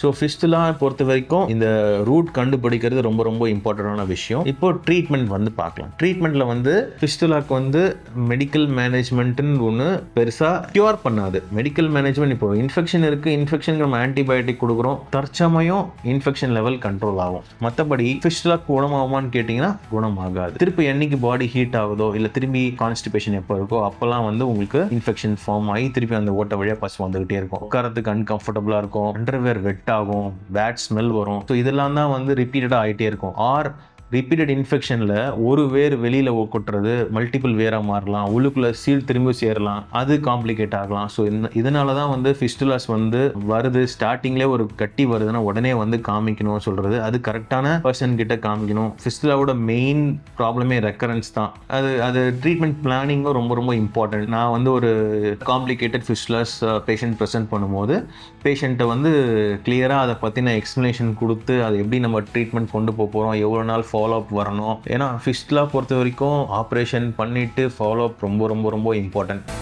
So fistula பொறுத்த வரைக்கும் இந்த ரூட் கண்டுபிடிக்கிறது ரொம்ப ரொம்ப இம்பார்ட்டண்டான விஷயம். இப்போ ட்ரீட்மெண்ட் வந்து பார்க்கலாம். ட்ரீட்மெண்ட்டில் வந்து ஃபிஸ்டுலாக்கு வந்து மெடிக்கல் மேனேஜ்மெண்ட்டுன்னு ஒன்று பெருசாக க்யூர் பண்ணாது. மெடிக்கல் மேனேஜ்மெண்ட் இப்போ இன்ஃபெக்ஷன் இருக்குது, இன்ஃபெக்ஷனுக்கு நம்ம ஆன்டிபயோட்டிக் கொடுக்குறோம், தற்சமயம் இன்ஃபெக்ஷன் லெவல் கண்ட்ரோல் ஆகும். மற்றபடி ஃபிஸ்டுலா குணமாகுமான்னு கேட்டிங்கன்னா குணமாகாது. திருப்பி என்னைக்கு பாடி ஹீட் ஆகுதோ இல்லை திரும்பி கான்ஸ்டிபேஷன் எப்போ இருக்கோ அப்போல்லாம் வந்து உங்களுக்கு இன்ஃபெக்ஷன் ஃபார்ம் ஆகி திருப்பி அந்த ஓட்ட வழியாக பஸ் வந்துகிட்டே இருக்கும். உட்காரத்துக்கு அன்கம்ஃபர்டபுளாக இருக்கும், அண்டர்வேர் வெட் ஆகும், பேட் ஸ்மெல் வரும். ஸோ இதெல்லாம் தான் வந்து ரிப்பீட்டடாக ஆகிட்டே இருக்கும். ஆர் ரிப்பீட்டட் இன்ஃபெக்ஷனில் ஒரு வேர் வெளியில் கொட்டுறது மல்டிபிள் வேராக மாறலாம், உள்ளுக்குள்ளே சீல் திரும்பி சேரலாம், அது காம்ப்ளிகேட் ஆகலாம். ஸோ இதனால தான் வந்து ஃபிஸ்டுலாஸ் வந்து வருது, ஸ்டார்டிங்லேயே ஒரு கட்டி வருதுன்னா உடனே வந்து காமிக்கணும்னு சொல்கிறது. அது கரெக்டான பர்சன் கிட்ட காமிக்கணும். ஃபிஸ்டுலாவோட மெயின் ப்ராப்ளமே ரெக்கரன்ஸ் தான். அது ட்ரீட்மெண்ட் பிளானிங்கும் ரொம்ப ரொம்ப இம்பார்ட்டன்ட். நான் வந்து ஒரு காம்ப்ளிகேட்டட் ஃபிஸ்டுலாஸ் பேஷண்ட் ப்ரெசென்ட் பண்ணும்போது பேஷண்ட்டை வந்து கிளியராக அதை பற்றின எக்ஸ்ப்ளனேஷன் கொடுத்து அதை எப்படி நம்ம ட்ரீட்மெண்ட் கொண்டு போகிறோம், எவ்வளோ நாள் ஃபாலோ அப் வரணும். ஏன்னா ஃபிஸ்டுலா பொறுத்த வரைக்கும் ஆப்ரேஷன் பண்ணிவிட்டு ஃபாலோ அப் ரொம்ப ரொம்ப ரொம்ப இம்பார்ட்டன்ட்.